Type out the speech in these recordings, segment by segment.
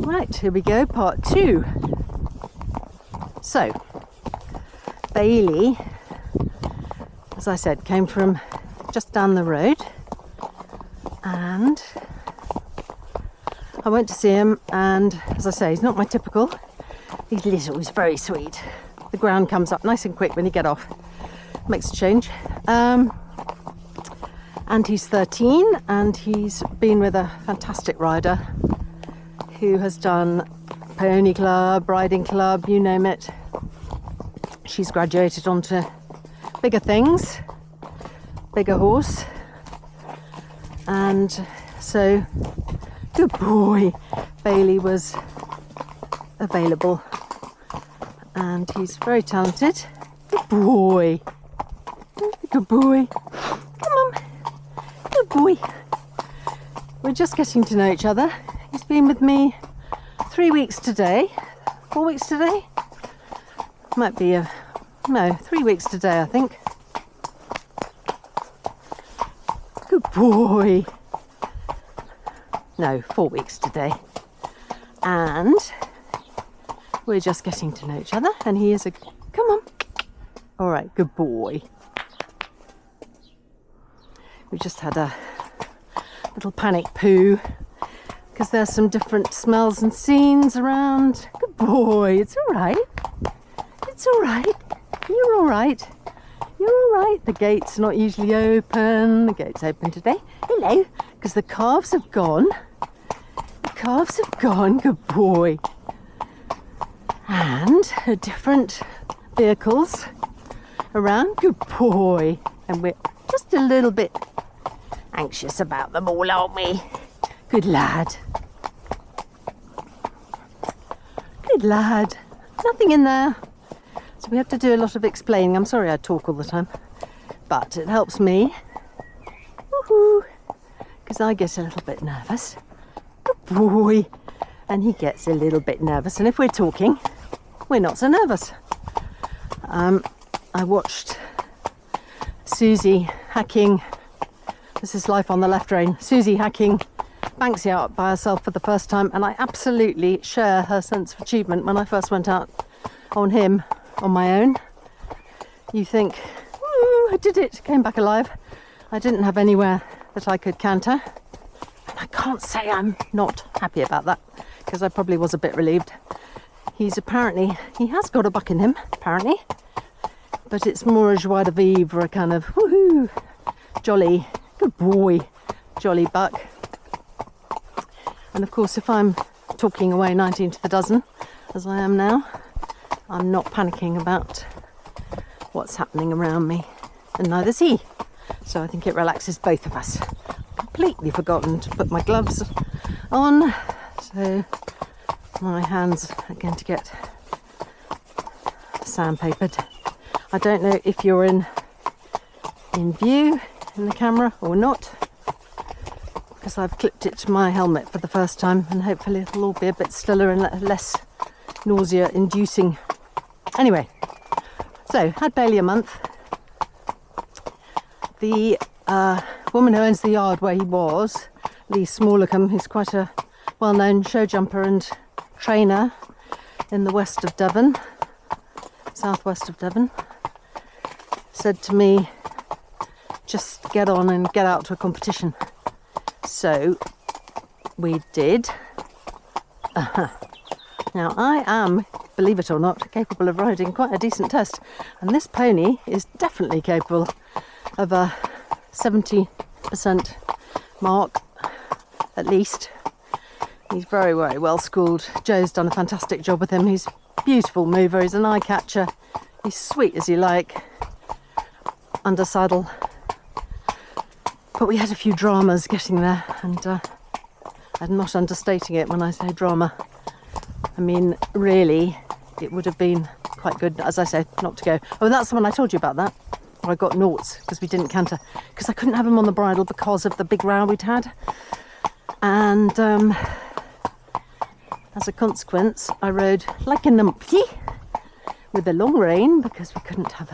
Right, here we go, part 2. So, Bailey, as I said, came from just down the road, and I went to see him, and as I say, he's not my typical. He's little, he's very sweet. The ground comes up nice and quick when you get off. Makes a change. And he's 13, and he's been with a fantastic rider who has done pony club, riding club, you name it. She's graduated onto bigger things, bigger horse. And so, good boy, Bailey was available, and he's very talented. Good boy. Good boy. Come on. Good boy. We're just getting to know each other. He's been with me 3 weeks today. 4 weeks today? Might be no, 3 weeks today, I think. Good boy. No, 4 weeks today. And we're just getting to know each other, and he is come on. All right, good boy. We just had a little panic poo because there's some different smells and scenes around. Good boy, it's all right. It's all right. You're all right. You're all right. The gate's not usually open. The gate's open today. Hello, because the calves have gone. The calves have gone. Good boy. And different vehicles around. Good boy. And we're just a little bit anxious about them all, aren't we? Good lad. Good lad. Nothing in there. So we have to do a lot of explaining. I'm sorry I talk all the time, but it helps me. Woohoo! Because I get a little bit nervous. Good boy. And he gets a little bit nervous. And if we're talking, we're not so nervous. I watched Susie hacking. This is Life on the Left Rein. Susie hacking Banksy out by herself for the first time, and I absolutely share her sense of achievement. When I first went out on him on my own, you think, woo, I did it, came back alive. I didn't have anywhere that I could canter, and I can't say I'm not happy about that, because I probably was a bit relieved. He has got a buck in him, apparently, but it's more a joie de vivre, a kind of woohoo, jolly, good boy, jolly buck. And of course, if I'm talking away 19 to the dozen, as I am now, I'm not panicking about what's happening around me, and neither's he. So I think it relaxes both of us. Completely forgotten to put my gloves on, so my hands are going to get sandpapered. I don't know if you're in view in the camera or not, because I've clipped it to my helmet for the first time, and hopefully it'll all be a bit stiller and less nausea inducing. Anyway, so had Bailey a month. The woman who owns the yard where he was, Lee Smallacombe, who's quite a well-known show jumper and trainer in the west of Devon, southwest of Devon, said to me, just get on and get out to a competition. So we did. Now I am, believe it or not, capable of riding quite a decent test, and this pony is definitely capable of a 70% mark at least. He's very, very well schooled. Joe's done a fantastic job with him. He's a beautiful mover, he's an eye catcher, he's sweet as you like under saddle. But we had a few dramas getting there, and I'm not understating it when I say drama. I mean, really, it would have been quite good, as I said, not to go. Oh, that's the one I told you about, that. Where I got noughts because we didn't canter. Because I couldn't have him on the bridle because of the big row we'd had. And as a consequence, I rode like a numpty with a long rein because we couldn't have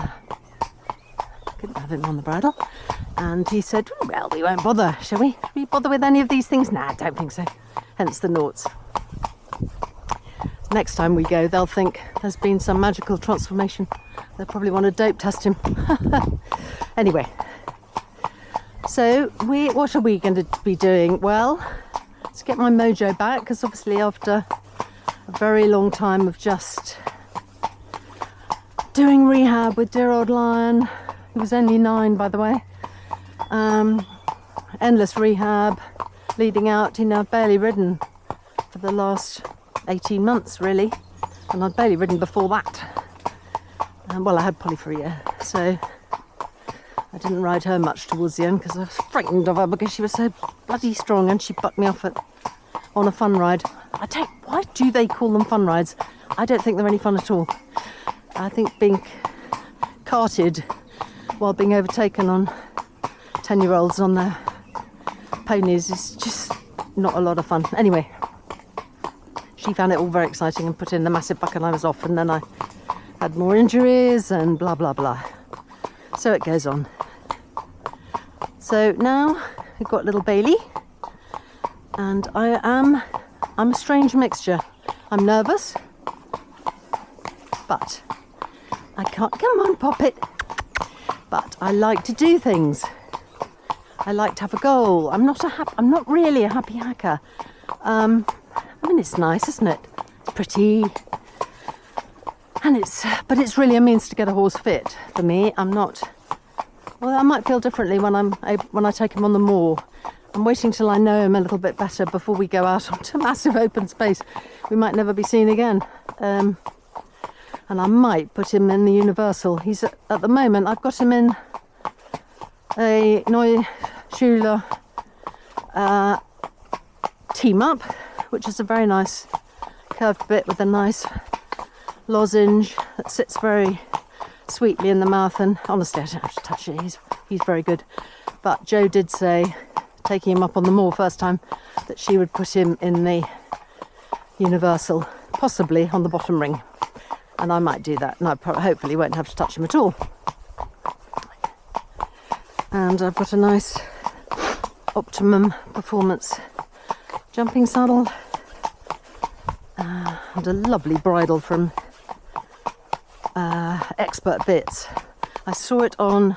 him on the bridle. And he said, well, we won't bother, shall we? Should we bother with any of these things? Nah, I don't think so. Hence the noughts. next time we go, they'll think there's been some magical transformation. They'll probably want to dope test him. Anyway, so what are we going to be doing? Well, let's get my mojo back, because obviously after a very long time of just doing rehab with dear old Lion, he was only 9, by the way, endless rehab leading out, I've barely ridden for the last 18 months really, and I'd barely ridden before that. Well, I had Polly for a year, so I didn't ride her much towards the end because I was frightened of her because she was so bloody strong, and she bucked me off on a fun ride. Why do they call them fun rides? I don't think they're any fun at all. I think being carted while being overtaken on 10-year-olds on their ponies is just not a lot of fun. Anyway, she found it all very exciting and put in the massive buck, and I was off, and then I had more injuries and blah blah blah. So it goes on. So now we've got little Bailey, and I'm a strange mixture. I'm nervous, but I can't. Come on, pop it. But I like to do things. I like to have a goal. I'm not really a happy hacker. I mean, it's nice, isn't it? It's pretty, and but it's really a means to get a horse fit for me. I'm not. Well, I might feel differently when I take him on the moor. I'm waiting till I know him a little bit better before we go out onto massive open space we might never be seen again. And I might put him in the Universal. He's at the moment, I've got him in a Neue Schule team up, which is a very nice curved bit with a nice lozenge that sits very sweetly in the mouth, and honestly I don't have to touch it, he's very good. But Jo did say, taking him up on the moor first time, that she would put him in the Universal, possibly on the bottom ring, and I might do that, and I hopefully won't have to touch him at all. And I've got a nice Optimum Performance jumping saddle and a lovely bridle from Expert Bits. I saw it on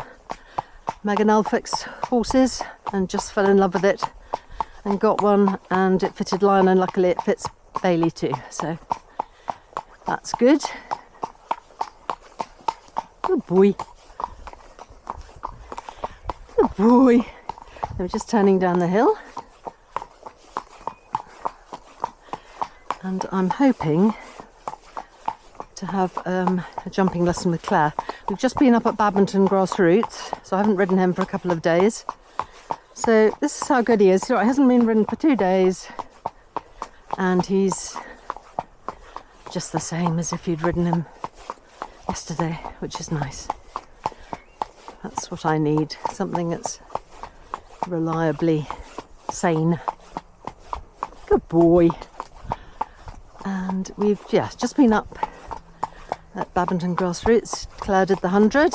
Megan Elphick's horses and just fell in love with it and got one, and it fitted Lion, and luckily it fits Bailey too, so that's good. Good boy. Good boy. We're just turning down the hill, and I'm hoping to have a jumping lesson with Claire. We've just been up at Badminton Grassroots, so I haven't ridden him for a couple of days. So this is how good he is. So he hasn't been ridden for 2 days, and he's just the same as if you'd ridden him yesterday, which is nice. That's what I need, something that's reliably sane. Good boy. And we've just been up at Badminton Grassroots. Claire did the 100.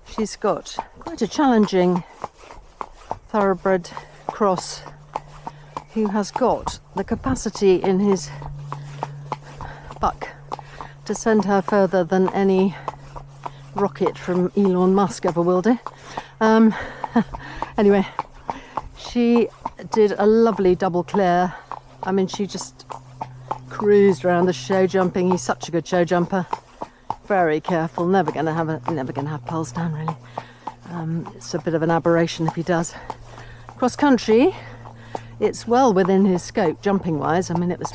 She's got quite a challenging thoroughbred cross who has got the capacity in his buck to send her further than any rocket from Elon Musk ever will do. Anyway, she did a lovely double clear. I mean, she just cruised around the show jumping. He's such a good show jumper. Very careful. Never going to have pearls down really. It's a bit of an aberration if he does. Cross country, it's well within his scope jumping wise. I mean, it was,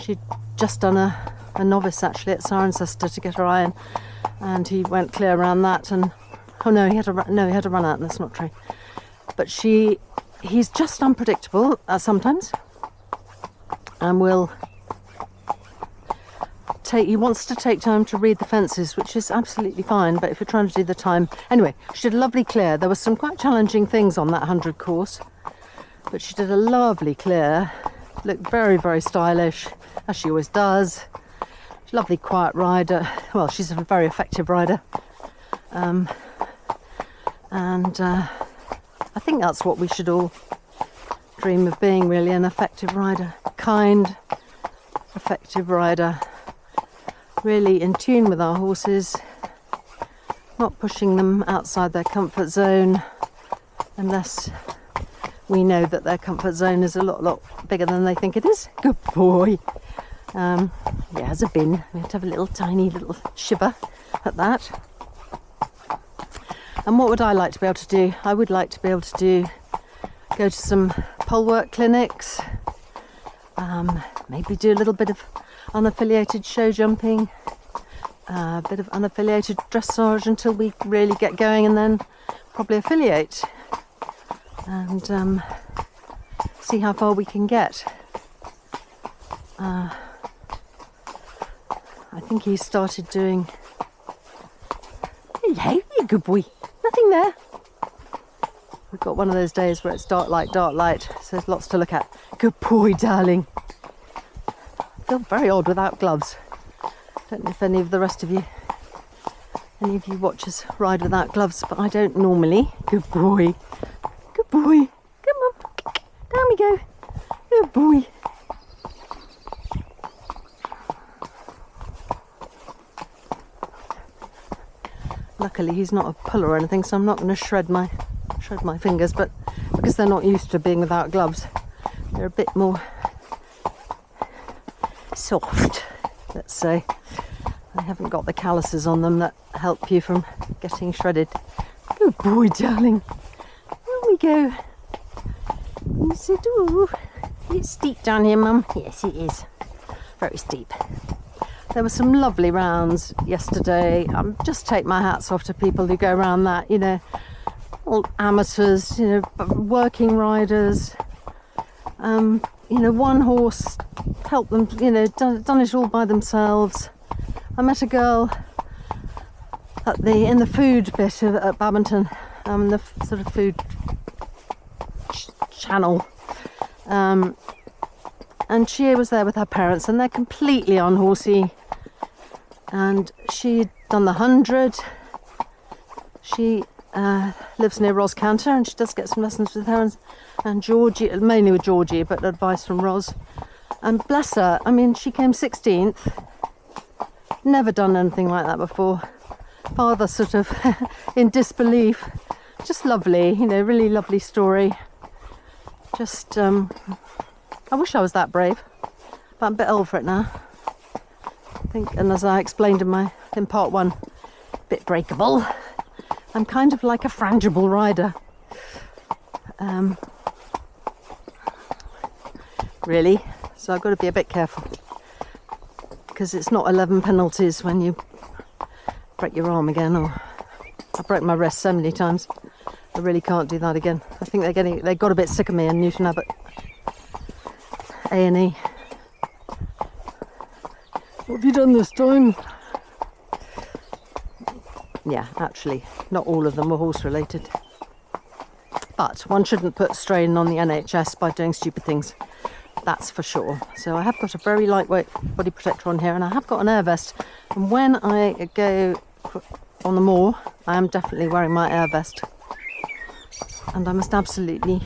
she'd just done a novice actually at Cirencester to get her iron, and he went clear around that, and he had to run out. That's not true, but he's just unpredictable sometimes, and he wants to take time to read the fences, which is absolutely fine, but if you're trying to do the time anyway. She did a lovely clear. There were some quite challenging things on that 100 course, but she did a lovely clear. Looked very, very stylish, as she always does. Lovely quiet rider. Well, she's a very effective rider, and I think that's what we should all dream of being, really, an effective rider. Kind, effective rider, really in tune with our horses, not pushing them outside their comfort zone unless we know that their comfort zone is a lot bigger than they think it is. Good boy. Yeah, as a bin, we have to have a little tiny little shiver at that. And what would I like to be able to do? I would like to be able to go to some pole work clinics, maybe do a little bit of unaffiliated show jumping, a bit of unaffiliated dressage until we really get going, and then probably affiliate and see how far we can get. I think he started doing... Hello, you good boy. Nothing there. We've got one of those days where it's dark light, so there's lots to look at. Good boy, darling. I feel very odd without gloves. Don't know if any of you watchers ride without gloves, but I don't normally. Good boy. Good boy. Come on. Down we go. Good boy. Luckily he's not a puller or anything, so I'm not going to shred my fingers, but because they're not used to being without gloves, they're a bit more soft, let's say. They haven't got the calluses on them that help you from getting shredded. Good boy, darling. There we go. You said, ooh, it's steep down here, Mum. Yes, it is. Very steep. There were some lovely rounds yesterday. Just take my hats off to people who go around that, you know, all amateurs, you know, working riders. You know, one horse, help them, you know, done it all by themselves. I met a girl in the food bit at Babington, the sort of food channel, and she was there with her parents, and they're completely unhorsey. And she'd done the 100. She lives near Ros Cantor, and she does get some lessons with her and Georgie, mainly with Georgie, but advice from Ros. And bless her, I mean, she came 16th. Never done anything like that before. Father sort of in disbelief. Just lovely, you know, really lovely story. Just, I wish I was that brave, but I'm a bit old for it now. I think, and as I explained in part one, a bit breakable. I'm kind of like a frangible rider. Really, so I've got to be a bit careful, because it's not 11 penalties when you break your arm again, or I broke my wrist so many times. I really can't do that again. I think they got a bit sick of me in Newton Abbot A&E. What have you done this time? Yeah, actually, not all of them were horse related. But one shouldn't put strain on the NHS by doing stupid things. That's for sure. So I have got a very lightweight body protector on here, and I have got an air vest. And when I go on the moor, I am definitely wearing my air vest. And I must absolutely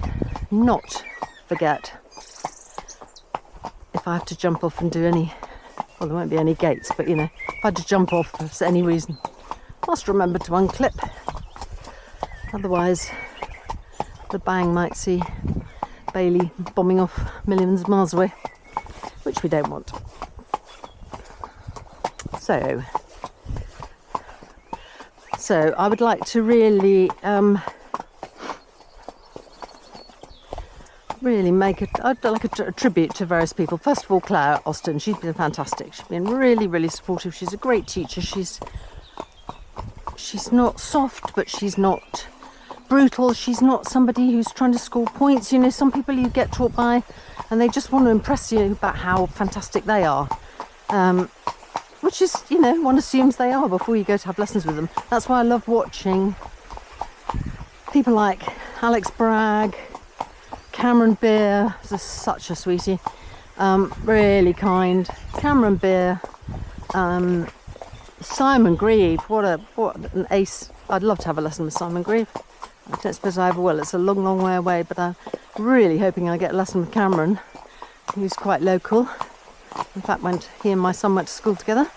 not forget, if I have to jump off and do any, well, there won't be any gates, but you know, if I had to jump off for any reason, I must remember to unclip. Otherwise, the bang might see Bailey bombing off millions of miles away, which we don't want. So I would like to really make a tribute to various people. First of all, Claire Austin. She's been fantastic. She's been really, really supportive. She's a great teacher. She's not soft, but she's not brutal. She's not somebody who's trying to score points. You know, some people you get taught by and they just want to impress you about how fantastic they are, which is, you know, one assumes they are before you go to have lessons with them. That's why I love watching people like Alex Bragg, Cameron Beer is such a sweetie, really kind. Cameron Beer, Simon Grieve, what an ace. I'd love to have a lesson with Simon Grieve. I don't suppose I ever will. It's a long, long way away, but I'm really hoping I get a lesson with Cameron, who's quite local. In fact, he and my son went to school together.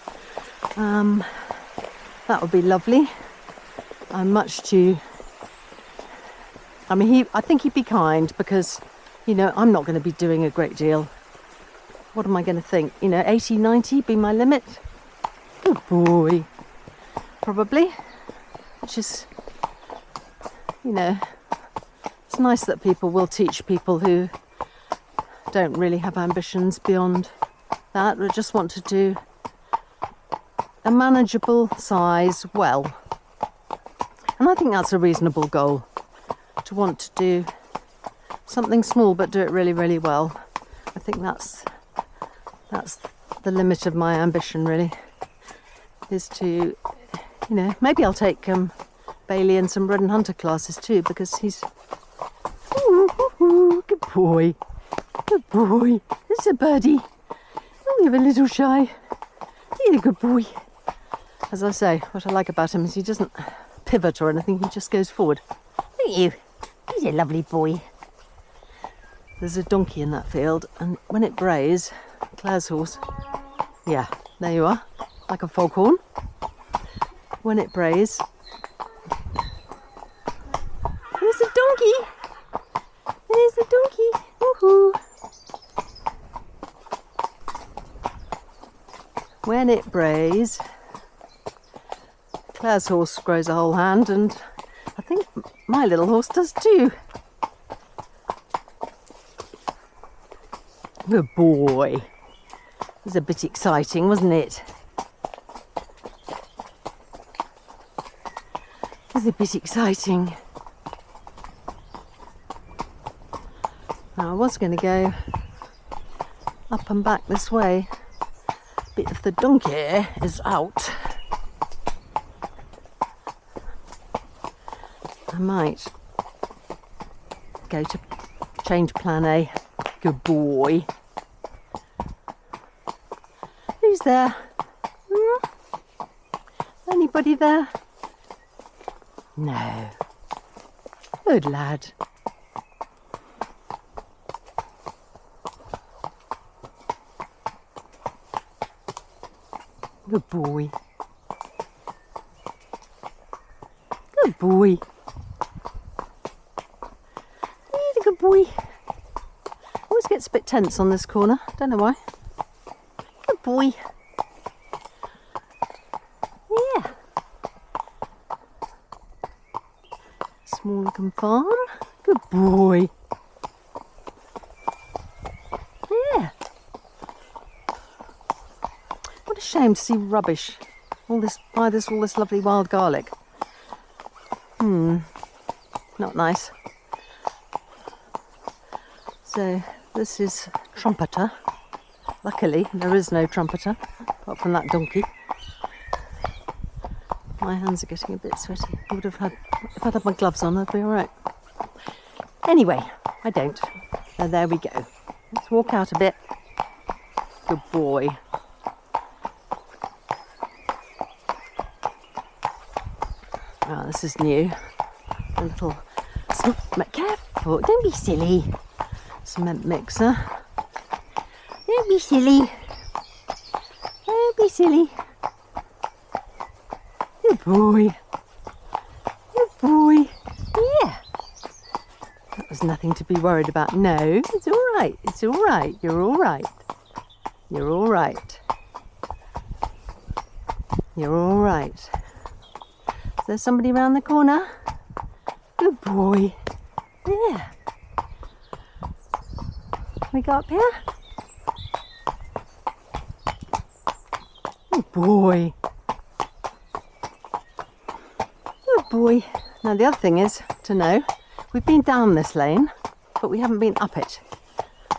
That would be lovely. I'm much too... I mean, I think he'd be kind because, you know, I'm not going to be doing a great deal. What am I going to think? You know, 80, 90 be my limit? Good boy. Probably. Which is, you know, it's nice that people will teach people who don't really have ambitions beyond that, but just want to do a manageable size well. And I think that's a reasonable goal, to want to do something small but do it really, really well. I think that's the limit of my ambition, really, is to, you know, maybe I'll take Bailey in some Bread and Hunter classes too, because he's... Ooh, good boy. Good boy. There's a birdie. Oh, you're a little shy. You're a good boy. As I say, what I like about him is he doesn't pivot or anything, he just goes forward. Look at you. He's a lovely boy. There's a donkey in that field, and when it brays, Claire's horse, yeah, there you are, like a foghorn. When it brays, there's a donkey. There's a donkey. Woohoo! When it brays, Claire's horse grows a whole hand, and I think my little horse does too. Good boy. It was a bit exciting, wasn't it? It was a bit exciting. Now, I was going to go up and back this way, but if the donkey is out, I might go to change plan A. Good boy. Who's there? Anybody there? No. Good lad. Good boy. Good boy. He's a good boy. Always gets a bit tense on this corner. Don't know why. Good boy. Yeah. Small looking farm. Good boy. Yeah. What a shame to see rubbish. All this lovely wild garlic. Not nice. So this is Trumpeter. Luckily there is no Trumpeter apart from that donkey. My hands are getting a bit sweaty. I would have had, if I'd had my gloves on, I'd be alright. Anyway, I don't. So there we go. Let's walk out a bit. Good boy. Oh, this is new. A little... Careful, don't be silly. Cement mixer. Don't be silly. Don't be silly. Good boy. Good boy. Yeah. That was nothing to be worried about. No, it's all right. It's all right. You're all right. You're all right. You're all right. Is there somebody around the corner? Good boy. Yeah. We go up here? Good boy. Good boy. Now the other thing is to know, we've been down this lane, but we haven't been up it.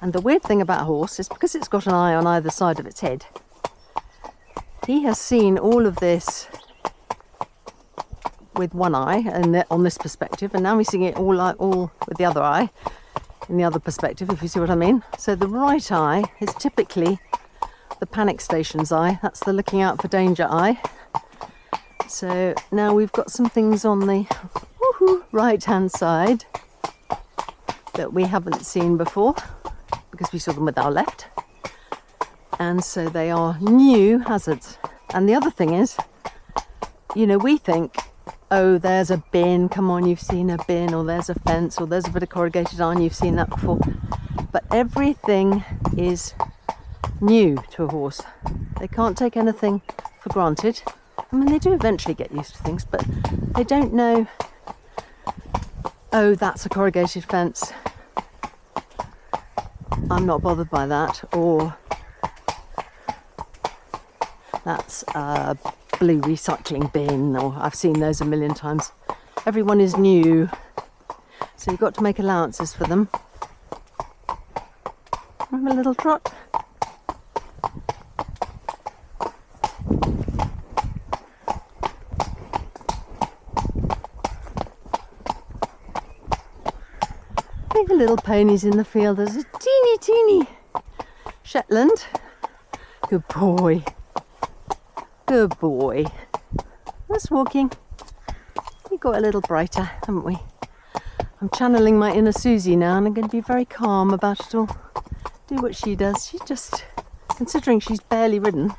And the weird thing about a horse is because it's got an eye on either side of its head, he has seen all of this with one eye and on this perspective, and now he's seeing it all with the other eye in the other perspective, if you see what I mean. So the right eye is typically the panic station's eye. That's the looking out for danger eye. So now we've got some things on the right hand side that we haven't seen before because we saw them with our left. And so they are new hazards. And the other thing is, you know, we think, oh, there's a bin, come on, you've seen a bin, or there's a fence, or there's a bit of corrugated iron, you've seen that before. But everything is new to a horse. They can't take anything for granted. I mean, they do eventually get used to things, but they don't know, oh, that's a corrugated fence, I'm not bothered by that, or that's a blue recycling bin, or I've seen those a million times. Everyone is new, so you've got to make allowances for them. Have a little trot. Look at little ponies in the field. There's a teeny Shetland. Good boy. Good boy. That's walking. We got a little brighter, haven't we? I'm channeling my inner Susie now, and I'm going to be very calm about it all. Do what she does. She just, considering she's barely ridden,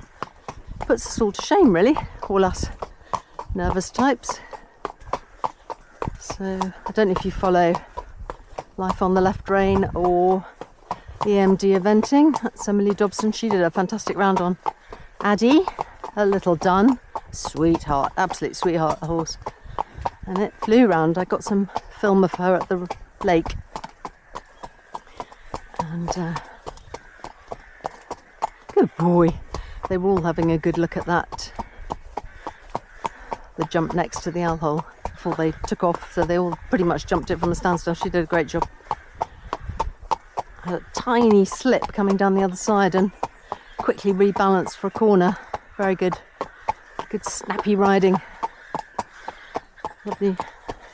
puts us all to shame, really. All us nervous types. So I don't know if you follow Life on the Left Rein or EMD Eventing. That's Emily Dobson. She did a fantastic round on Addie, a little dun. Sweetheart, absolute sweetheart, a horse. And it flew round. I got some film of her at the lake. And good boy. They were all having a good look at that. The jump next to the owl hole before they took off, so they all pretty much jumped it from a standstill. She did a great job. Had a tiny slip coming down the other side and quickly rebalanced for a corner. Very good. Good snappy riding. Lovely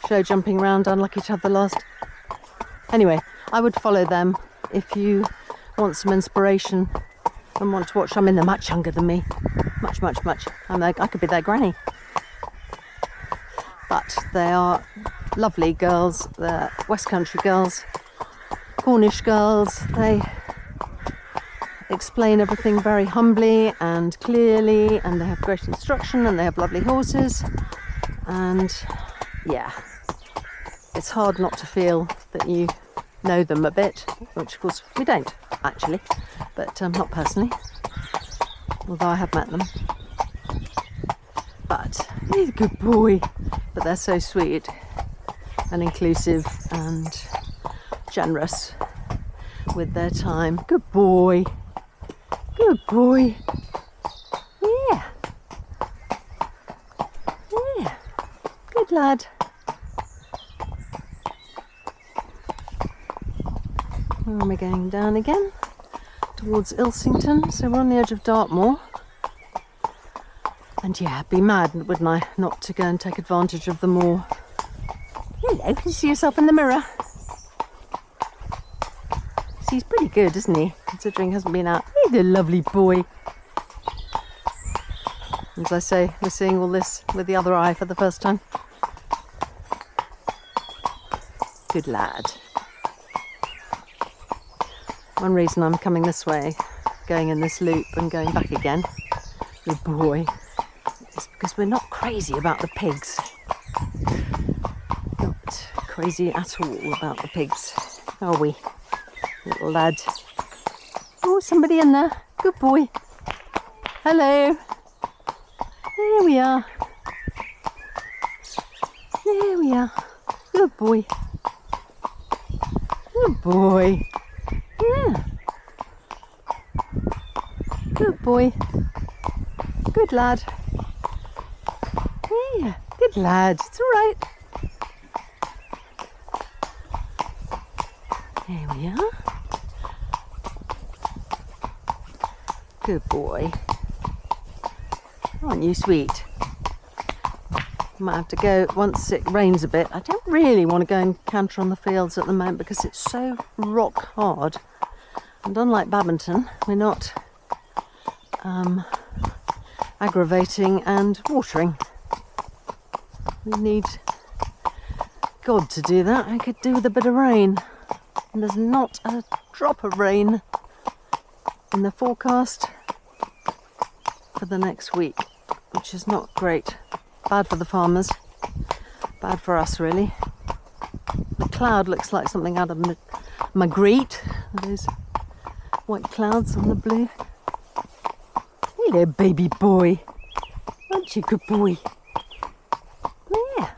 show jumping round, unlucky to have the last. Anyway, I would follow them if you want some inspiration and want to watch. I mean, they're much younger than me. Much. I could be their granny. But they are lovely girls. They're West Country girls, Cornish girls. They explain everything very humbly and clearly, and they have great instruction, and they have lovely horses. And yeah, it's hard not to feel that you know them a bit, which of course we don't actually, but not personally, although I have met them. But he's a good boy. But they're so sweet and inclusive and generous with their time. Good boy. Good boy. Yeah. Yeah. Good lad. Where am I going? Down again towards Ilsington. So we're on the edge of Dartmoor. And yeah, I'd be mad, wouldn't I, not to go and take advantage of the moor. Hello, you see yourself in the mirror? He's pretty good, isn't he? Considering he hasn't been out. He's a lovely boy. As I say, we're seeing all this with the other eye for the first time. Good lad. One reason I'm coming this way, going in this loop and going back again, good boy, is because we're not crazy about the pigs. Not crazy at all about the pigs, are we, little lad? Oh, somebody in there. Good boy. Hello. There we are. There we are. Good boy. Good boy. Yeah. Good boy. Good lad. Yeah, good lad. It's all right. There we are. Good boy. Aren't you sweet? Might have to go once it rains a bit. I don't really want to go and canter on the fields at the moment because it's so rock hard. And unlike Babington, we're not aggravating and watering. We need God to do that. I could do with a bit of rain. And there's not a drop of rain. in the forecast for the next week, which is not great. Bad for the farmers, bad for us really. The cloud looks like something out of Magritte, those white clouds on the blue. Hello, baby boy. Aren't you a good boy? Yeah.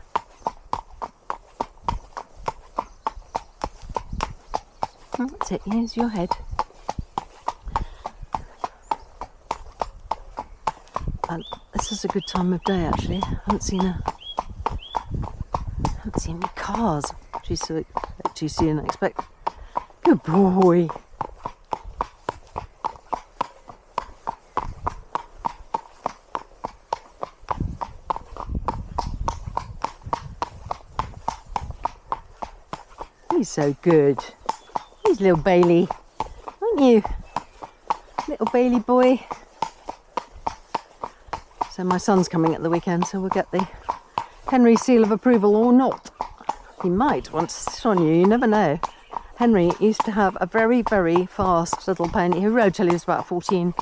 That's it, here's your head. And this is a good time of day actually. I haven't seen any cars. Too soon, I expect. Good boy. He's so good. He's little Bailey, aren't you? Little Bailey boy. So my son's coming at the weekend, so we'll get the Henry seal of approval or not. He might want to sit on you, you never know. Henry used to have a very, very fast little pony who rode till he was about 14.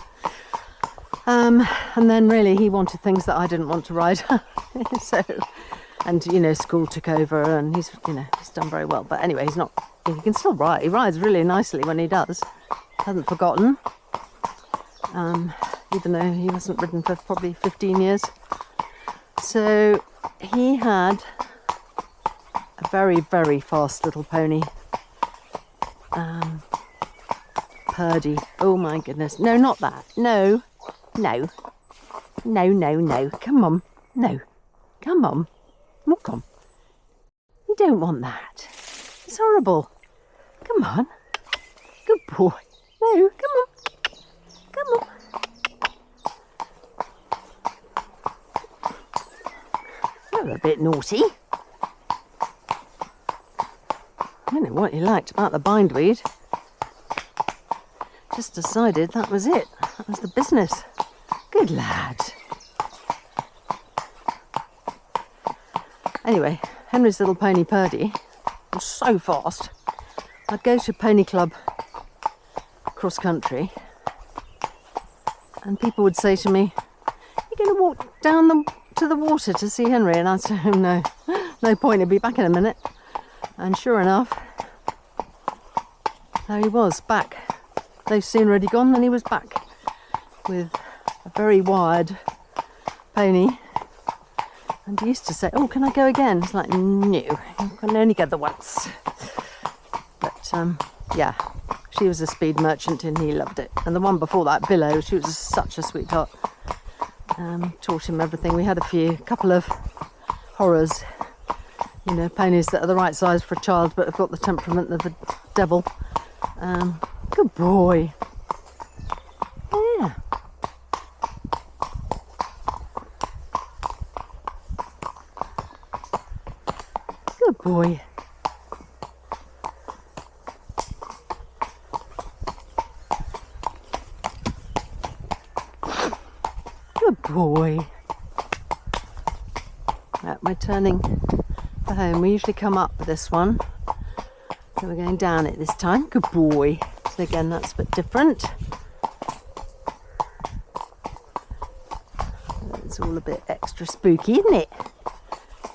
And then really he wanted things that I didn't want to ride. So, and you know, school took over and he's done very well. But anyway, he can still ride. He rides really nicely when he does. Hasn't forgotten. Even though he wasn't ridden for probably 15 years. So he had a very, very fast little pony. Purdy. Oh my goodness. No, not that. No. No. No, no, no. Come on. No. Come on. Walk on. You don't want that. It's horrible. Come on. Good boy. No, come on. Come on. You're a bit naughty. I don't know what you liked about the bindweed. Just decided that was it. That was the business. Good lad. Anyway, Henry's little pony Purdy was so fast. I'd go to pony club cross country and people would say to me, "You're going to walk down to the water to see Henry?" And I'd say, "Oh, no, no point, he'll be back in a minute." And sure enough, there he was, back. They'd soon already gone and he was back with a very wired pony. And he used to say, "Oh, can I go again?" It's like, no, you can only go the once. But yeah, she was a speed merchant and he loved it. And the one before that, Billow, she was such a sweetheart. Taught him everything. We had a couple of horrors, you know, ponies that are the right size for a child but have got the temperament of a devil. Good boy. Yeah. Good boy. Good boy. Right, we're turning for home. We usually come up with this one. So we're going down it this time. Good boy. So again, that's a bit different. It's all a bit extra spooky, isn't it?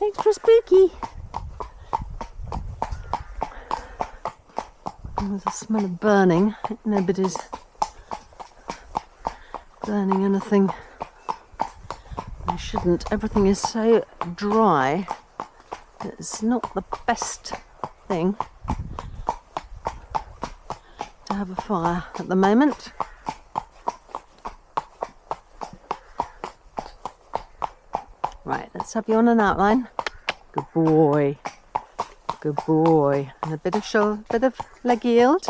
Extra spooky. There's a smell of burning. Nobody's burning anything. They shouldn't. Everything is so dry. It's not the best thing to have a fire at the moment. Right, let's have you on an outline. Good boy. Good boy. And a bit of leg yield.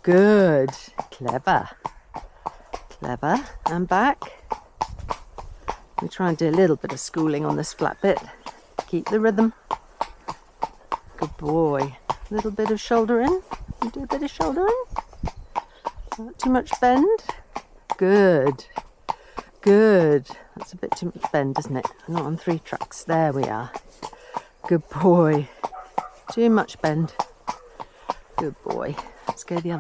Good. Clever. Clever. And back. We try and do a little bit of schooling on this flat bit. Keep the rhythm. Good boy. A little bit of shoulder in. You do a bit of shoulder in. Not too much bend. Good. Good. That's a bit too much bend, isn't it? Not on 3 tracks. There we are. Good boy. Too much bend. Good boy. Let's go the other way.